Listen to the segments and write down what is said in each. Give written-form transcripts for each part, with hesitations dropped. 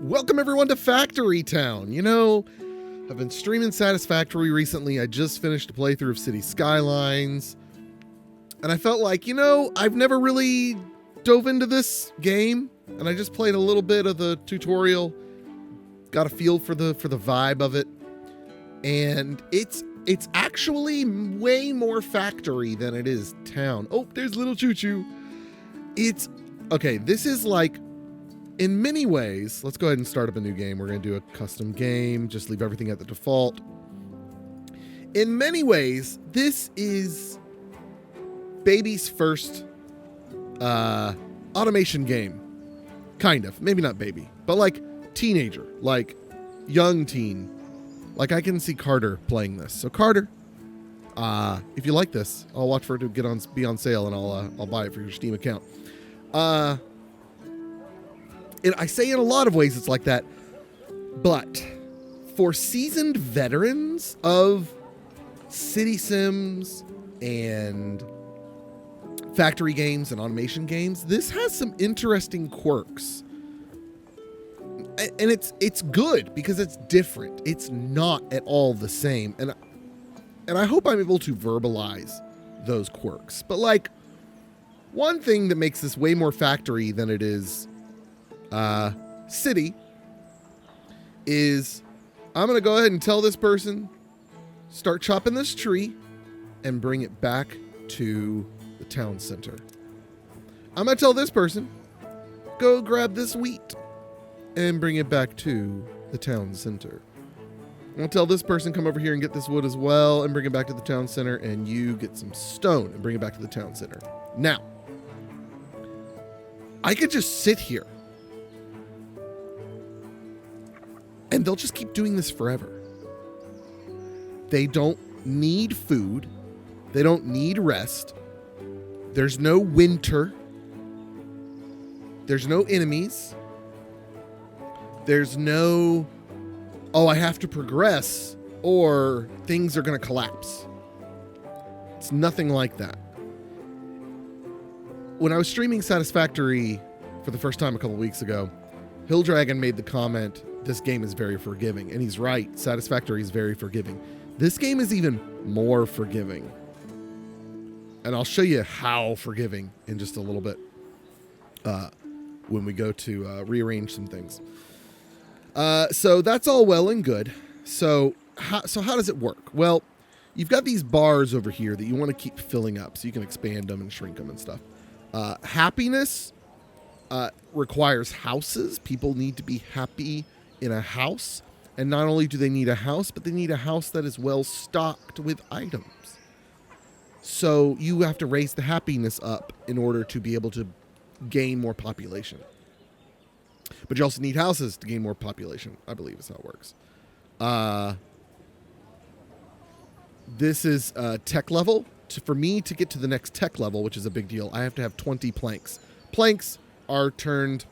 Welcome everyone to Factory Town. You know, I've been streaming Satisfactory recently. I just finished a playthrough of City Skylines. And I felt like, I've never really dove into this game. And I just played a little bit of the tutorial. Got a feel for the vibe of it. And it's actually way more factory than it is town. Oh, there's little choo-choo. This is like, in many ways, let's go ahead and start up a new game. We're going to do a custom game, just leave everything at the default. In many ways, this is baby's first automation game. Kind of. Maybe not baby, but like teenager, like young teen. Like I can see Carter playing this. So Carter, if you like this, I'll watch for it to be on sale and I'll buy it for your Steam account. And I say in a lot of ways it's like that, but for seasoned veterans of city sims and factory games and automation games, this has some interesting quirks. And it's good because it's different. It's not at all the same. And I hope I'm able to verbalize those quirks. But like, one thing that makes this way more factory than it is city is I'm going to go ahead and tell this person, start chopping this tree and bring it back to the town center. I'm going to tell this person, go grab this wheat and bring it back to the town center. I'm going to tell this person, come over here and get this wood as well and bring it back to the town center, and you get some stone and bring it back to the town center. Now, I could just sit here and they'll just keep doing this forever. They don't need food. They don't need rest. There's no winter. There's no enemies. There's no, I have to progress or things are going to collapse. It's nothing like that. When I was streaming Satisfactory for the first time a couple weeks ago, Hill Dragon made the comment, this game is very forgiving. And he's right. Satisfactory is very forgiving. This game is even more forgiving. And I'll show you how forgiving in just a little bit when we go to rearrange some things. So that's all well and good. So how does it work? Well, you've got these bars over here that you want to keep filling up so you can expand them and shrink them and stuff. Happiness requires houses. People need to be happy in a house. And not only do they need a house, but they need a house that is well stocked with items. So you have to raise the happiness up in order to be able to gain more population. But you also need houses to gain more population, I believe is how it works. This is tech level. For me to get to the next tech level, which is a big deal, I have to have 20 planks. Planks are turned...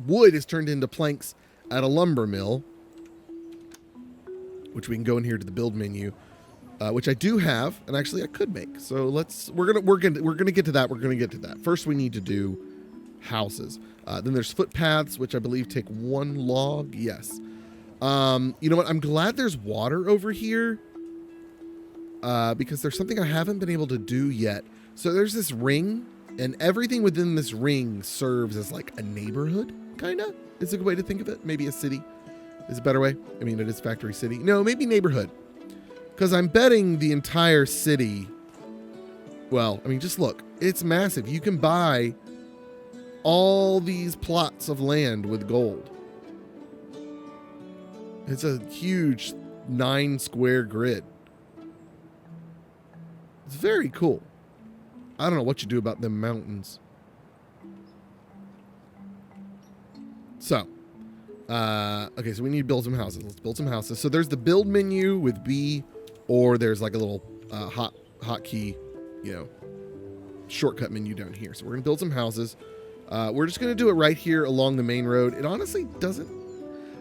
wood is turned into planks at a lumber mill, which we can go in here to the build menu, which I do have, and actually I could make. So we're gonna get to that. We're gonna get to that. First, we need to do houses. Then there's footpaths, which I believe take 1 log. Yes. You know what? I'm glad there's water over here because there's something I haven't been able to do yet. So there's this ring, and everything within this ring serves as like a neighborhood, kind of. Is a good way to think of it. Maybe a city is a better way. I mean, it is Factory City. No, maybe neighborhood. Because I'm betting the entire city, well, I mean, just look. It's massive. You can buy all these plots of land with gold. It's a huge 9-square grid. It's very cool. I don't know what you do about them mountains. So, okay, so we need to build some houses. Let's build some houses. So there's the build menu with B, or there's like a little hotkey, shortcut menu down here. So we're going to build some houses. We're just going to do it right here along the main road. It honestly doesn't,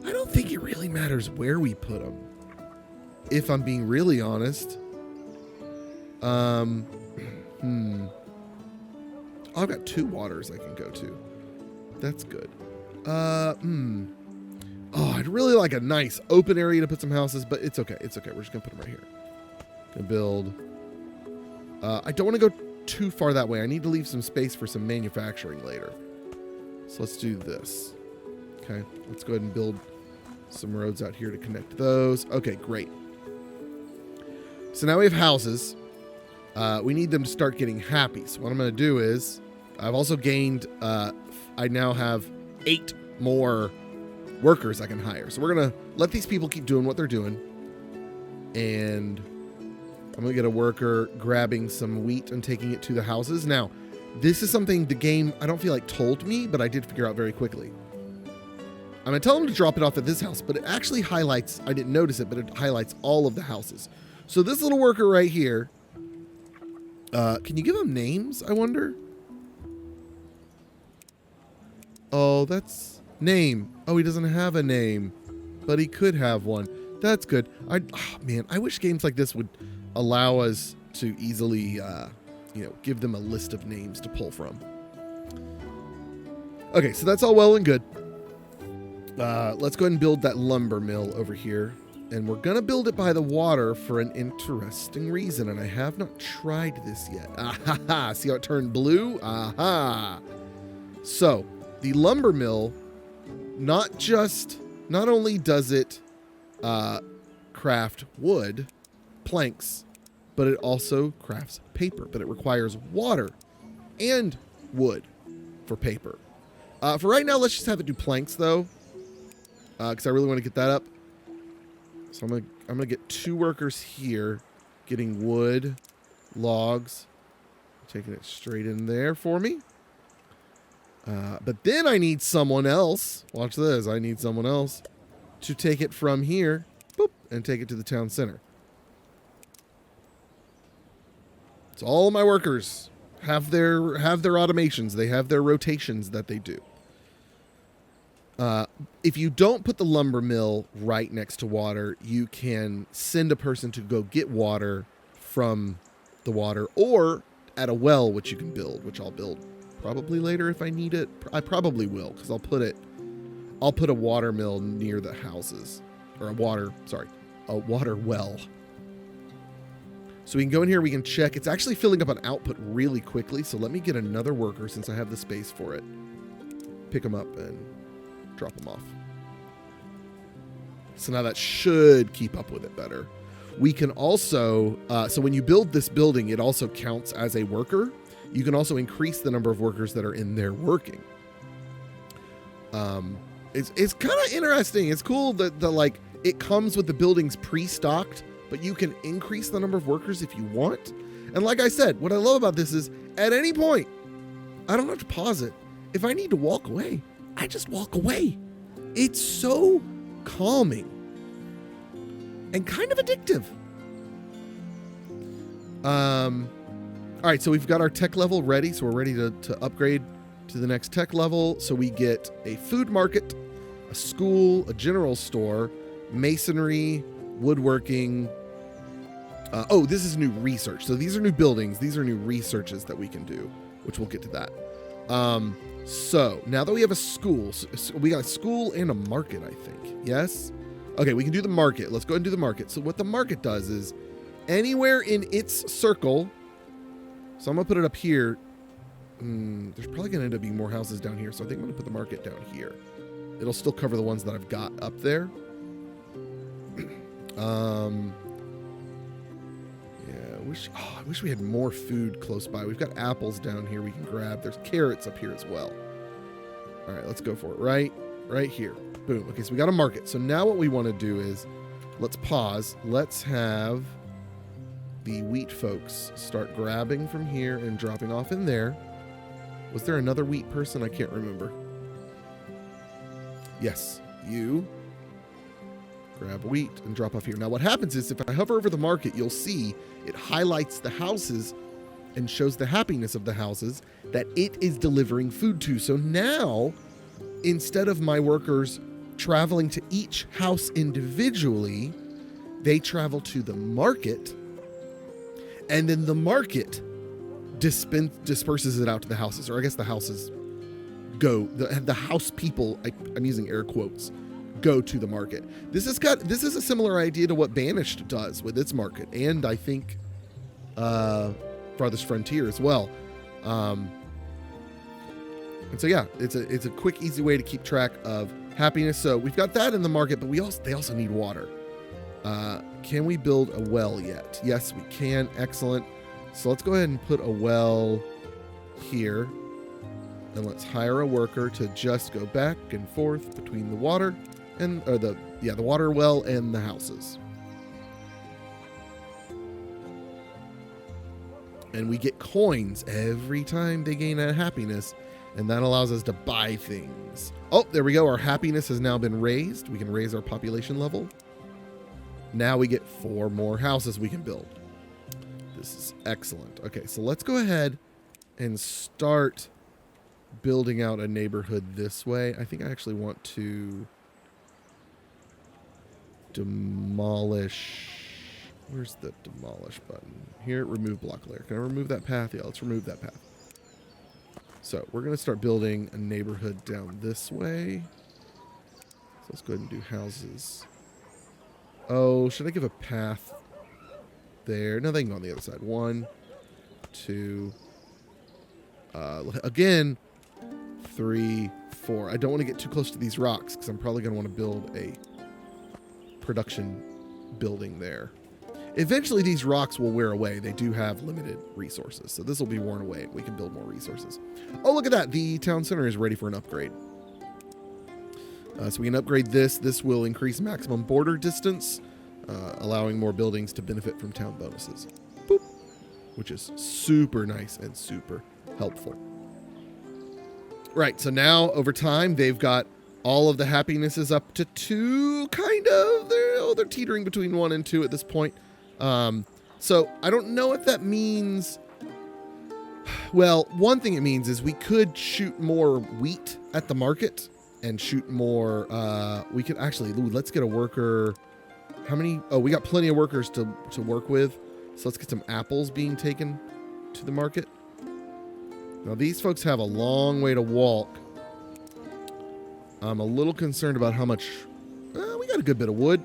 I don't think it really matters where we put them, if I'm being really honest. I've got 2 waters I can go to. That's good. Oh, I'd really like a nice open area to put some houses, but it's okay. It's okay. We're just going to put them right here. Gonna build. I don't want to go too far that way. I need to leave some space for some manufacturing later. So let's do this. Okay, let's go ahead and build some roads out here to connect those. Okay, great. So now we have houses. We need them to start getting happy. So what I'm going to do is, I've also gained, I now have 8 more workers I can hire. So we're going to let these people keep doing what they're doing. And I'm going to get a worker grabbing some wheat and taking it to the houses. Now, this is something the game, I don't feel like told me, but I did figure out very quickly. I'm going to tell them to drop it off at this house, but it actually highlights, I didn't notice it, but it highlights all of the houses. So this little worker right here, can you give them names, I wonder? Oh, that's name. Oh, he doesn't have a name, but he could have one. That's good. Man, I wish games like this would allow us to easily, give them a list of names to pull from. Okay, so that's all well and good. Let's go ahead and build that lumber mill over here. And we're going to build it by the water for an interesting reason. And I have not tried this yet. Aha! See how it turned blue? Aha! So, the lumber mill, not only does it craft wood, planks, but it also crafts paper. But it requires water and wood for paper. For right now, let's just have it do planks, though. Because I really want to get that up. So I'm gonna get 2 workers here, getting wood, logs, taking it straight in there for me. But then I need someone else. Watch this. I need someone else to take it from here, boop, and take it to the town center. So all of my workers have their automations. They have their rotations that they do. If you don't put the lumber mill right next to water, you can send a person to go get water from the water, or at a well, which you can build, which I'll build probably later if I need it. I probably will, because I'll put a water mill near the houses, or a water well. So we can go in here, we can check. It's actually filling up an output really quickly, so let me get another worker since I have the space for it. Pick them up and drop them off. So now that should keep up with it better. We can also, so when you build this building, it also counts as a worker. You can also increase the number of workers that are in there working. It's kind of interesting. It's cool that it comes with the buildings pre-stocked, but you can increase the number of workers if you want. And like I said, what I love about this is at any point, I don't have to pause it. If I need to walk away, I just walk away. It's so calming and kind of addictive. All right, so we've got our tech level ready. So we're ready to upgrade to the next tech level. So we get a food market, a school, a general store, masonry, woodworking. This is new research. So these are new buildings. These are new researches that we can do, which we'll get to that. So now that we have a school, so we got a school and a market, I think. Yes? Okay, we can do the market. Let's go ahead and do the market. So what the market does is anywhere in its circle, so I'm going to put it up here. There's probably going to end up being more houses down here, so I think I'm going to put the market down here. It'll still cover the ones that I've got up there. I wish we had more food close by. We've got apples down here we can grab. There's carrots up here as well. All right, let's go for it. Right here. Boom. Okay, so we got a market. So now what we want to do is, let's pause. Let's have the wheat folks start grabbing from here and dropping off in there. Was there another wheat person? I can't remember. Yes, you grab wheat and drop off here. Now what happens is if I hover over the market, you'll see it highlights the houses and shows the happiness of the houses that it is delivering food to. So now, instead of my workers traveling to each house individually, they travel to the market, and then the market disperses it out to the houses, or I guess the houses go, the house people, I'm using air quotes, go to the market. This is a similar idea to what Banished does with its market, and I think Farthest Frontier as well. And so yeah, it's a quick, easy way to keep track of happiness. So we've got that in the market, but they also need water. Can we build a well yet? Yes, we can. Excellent. So let's go ahead and put a well here, and let's hire a worker to just go back and forth between the water and the water well and the houses. And we get coins every time they gain a happiness, and that allows us to buy things. Oh, there we go. Our happiness has now been raised. We can raise our population level. Now we get 4 more houses we can build. This is excellent. Okay, so let's go ahead and start building out a neighborhood this way. I think I actually want to demolish. Where's the demolish button? Here, remove block layer. Can I remove that path? Yeah, let's remove that path. So we're going to start building a neighborhood down this way. So let's go ahead and do houses. Oh, should I give a path there? No, they can go on the other side. 1, 2, again, 3, 4. I don't want to get too close to these rocks because I'm probably going to want to build a production building there. Eventually, these rocks will wear away. They do have limited resources, so this will be worn away and we can build more resources. Oh, look at that. The town center is ready for an upgrade. So we can upgrade this. This will increase maximum border distance, allowing more buildings to benefit from town bonuses. Boop. Which is super nice and super helpful. Right, so now over time, they've got all of the happinesses up to 2, kind of. They're teetering between 1 and 2 at this point. So I don't know if that means... Well, one thing it means is we could shoot more wheat at the market and shoot more... we could actually... let's get a worker... How many... Oh, we got plenty of workers to work with. So let's get some apples being taken to the market. Now, these folks have a long way to walk. I'm a little concerned about how much... we got a good bit of wood.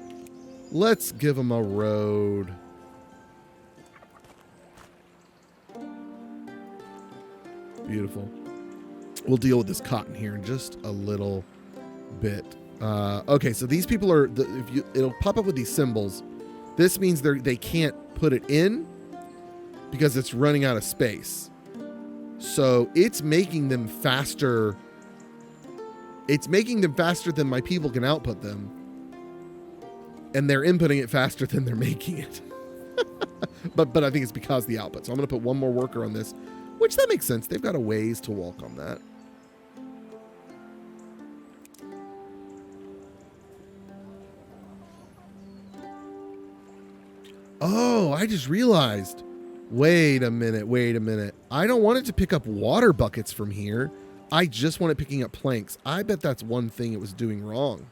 Let's give them a road. Beautiful. We'll deal with this cotton here in just a little bit. Okay, so these people are... it'll pop up with these symbols. This means they can't put it in because it's running out of space. So it's making them faster. It's making them faster than my people can output them. And they're inputting it faster than they're making it. but I think it's because of the output. So I'm going to put 1 more worker on this, which that makes sense. They've got a ways to walk on that. Oh, I just realized. Wait a minute. I don't want it to pick up water buckets from here. I just want it picking up planks. I bet that's one thing it was doing wrong.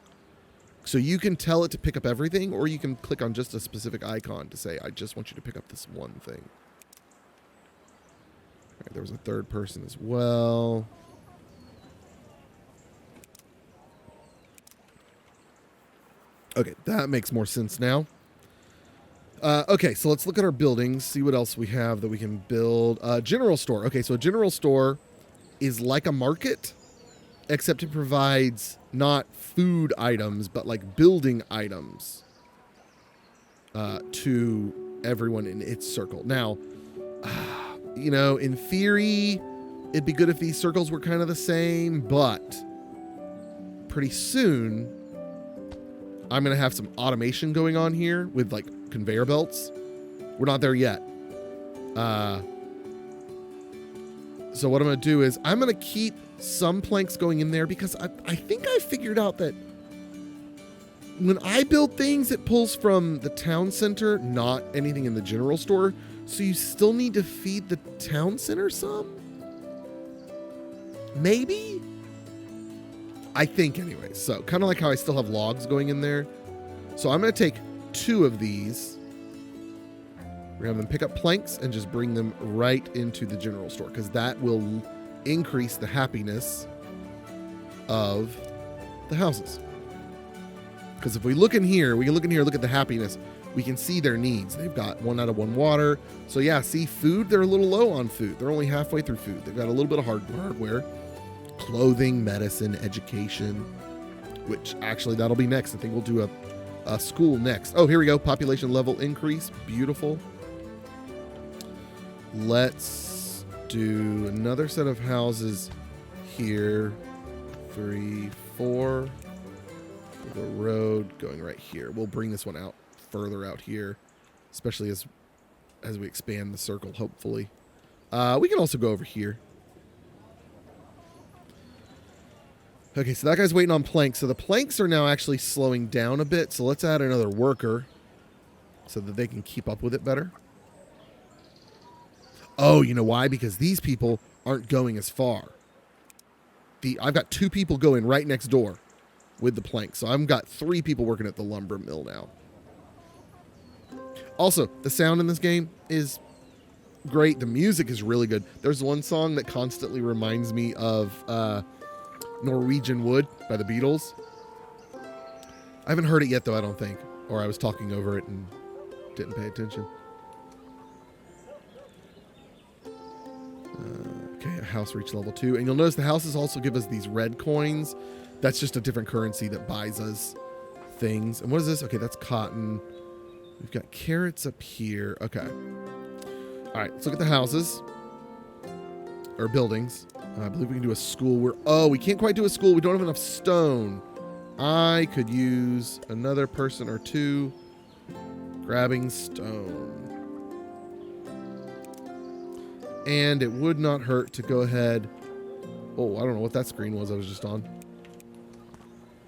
So you can tell it to pick up everything, or you can click on just a specific icon to say, I just want you to pick up this one thing. All right, there was a 3rd person as well. Okay, that makes more sense now. Okay, so let's look at our buildings, see what else we have that we can build. General store. Okay, so a general store is like a market, except it provides not food items, but like building items to everyone in its circle. Now, in theory, it'd be good if these circles were kind of the same, but pretty soon, I'm going to have some automation going on here with like conveyor belts. We're not there yet. So what I'm going to do is I'm going to keep some planks going in there because I think I figured out that when I build things, it pulls from the town center, not anything in the general store. So you still need to feed the town center some? Maybe? I think anyway. So kind of like how I still have logs going in there. So I'm going to take 2 of these. We're going to have them pick up planks and just bring them right into the general store because that will increase the happiness of the houses. Because if we look in here, look at the happiness, we can see their needs. They've got 1 out of 1 water. So yeah, see, food, they're a little low on food. They're only halfway through food. They've got a little bit of hardware, clothing, medicine, education, which actually that'll be next. I think we'll do a school next. Oh, here we go. Population level increase. Beautiful. Let's do another set of houses here. 3, 4. The road going right here. We'll bring this one out further out here, especially as we expand the circle, hopefully. We can also go over here. Okay, so that guy's waiting on planks. So the planks are now actually slowing down a bit. So let's add another worker so that they can keep up with it better. Oh, you know why? Because these people aren't going as far. I've got 2 people going right next door with the planks. So I've got 3 people working at the lumber mill now. Also, the sound in this game is great. The music is really good. There's one song that constantly reminds me of Norwegian Wood by the Beatles. I haven't heard it yet, though, I don't think. Or I was talking over it and didn't pay attention. Okay, a house reached level 2. And you'll notice the houses also give us these red coins. That's just a different currency that buys us things. And what is this? Okay, that's cotton. We've got carrots up here. Okay. All right, let's look at the houses. Or buildings. I believe we can do a school. We can't quite do a school. We don't have enough stone. I could use another person or 2 grabbing stone. And it would not hurt to go ahead. Oh, I don't know what that screen was I was just on.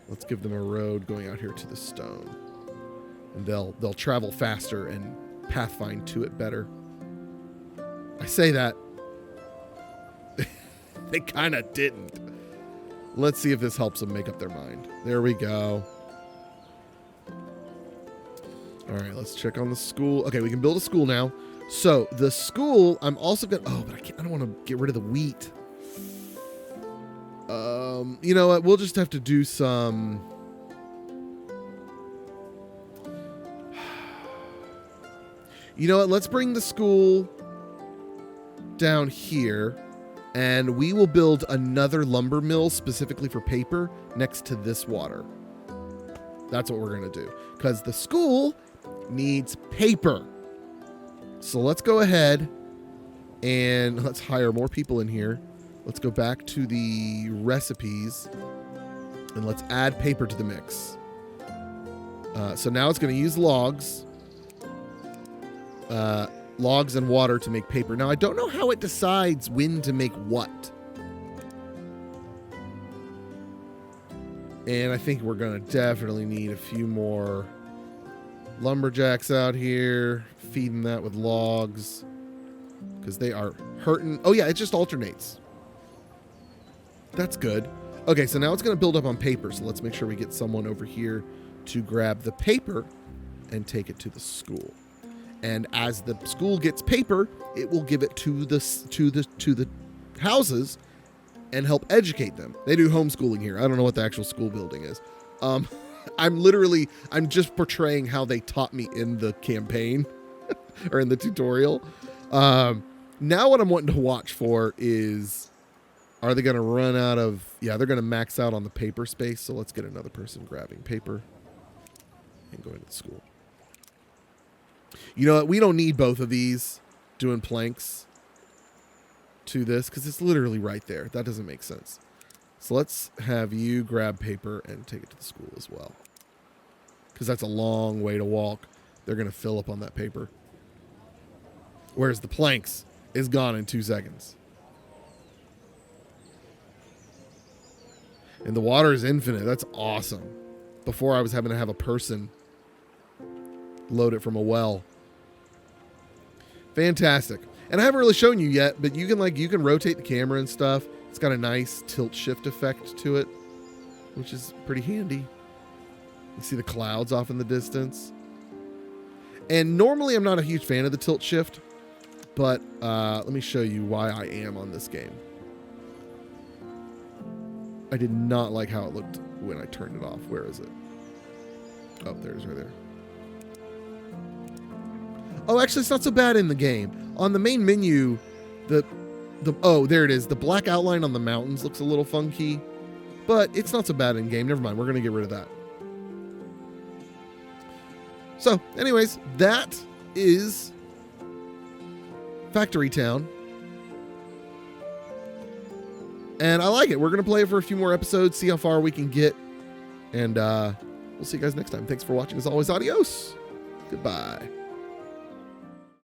Let's give them a road going out here to the stone. And they'll travel faster and pathfind to it better. I say that. They kind of didn't. Let's see if this helps them make up their mind. There we go. All right, let's check on the school. Okay, we can build a school now. So the school, I'm also gonna. Oh, but I don't want to get rid of the wheat. You know what? We'll just have to do some. You know what? Let's bring the school down here, and we will build another lumber mill specifically for paper next to this water. That's what we're gonna do, because the school needs paper. So let's go ahead and let's hire more people in here. Let's go back to the recipes and let's add paper to the mix. So now it's going to use logs and water to make paper. Now I don't know how it decides when to make what. And I think we're going to definitely need a few more lumberjacks out here, feeding that with logs because they are hurting. Oh yeah, it just alternates. That's good. Okay, so now it's going to build up on paper. So let's make sure we get someone over here to grab the paper and take it to the school. And as the school gets paper, it will give it to the houses and help educate them. They do homeschooling here. I don't know what the actual school building is. I'm just portraying how they taught me in the campaign or in the tutorial. Now what I'm wanting to watch for is, are they going to run out of, yeah, they're going to max out on the paper space. So let's get another person grabbing paper and going to school. You know what? We don't need both of these doing planks to this because it's literally right there. That doesn't make sense. So let's have you grab paper and take it to the school as well. Because that's a long way to walk. They're going to fill up on that paper. Whereas the planks is gone in 2 seconds. And the water is infinite. That's awesome. Before I was having to have a person load it from a well. Fantastic. And I haven't really shown you yet, but you can rotate the camera and stuff. It's got a nice tilt shift effect to it, which is pretty handy. You see the clouds off in the distance. And normally I'm not a huge fan of the tilt shift, but let me show you why I am on this game. I did not like how it looked when I turned it off. Where is it? Oh, there's right there. Oh, actually, it's not so bad in the game. On the main menu, oh, there it is. The black outline on the mountains looks a little funky, but it's not so bad in game. Never mind. We're going to get rid of that. So, anyways, that is Factory Town. And I like it. We're going to play it for a few more episodes, see how far we can get. And we'll see you guys next time. Thanks for watching. As always, adios. Goodbye.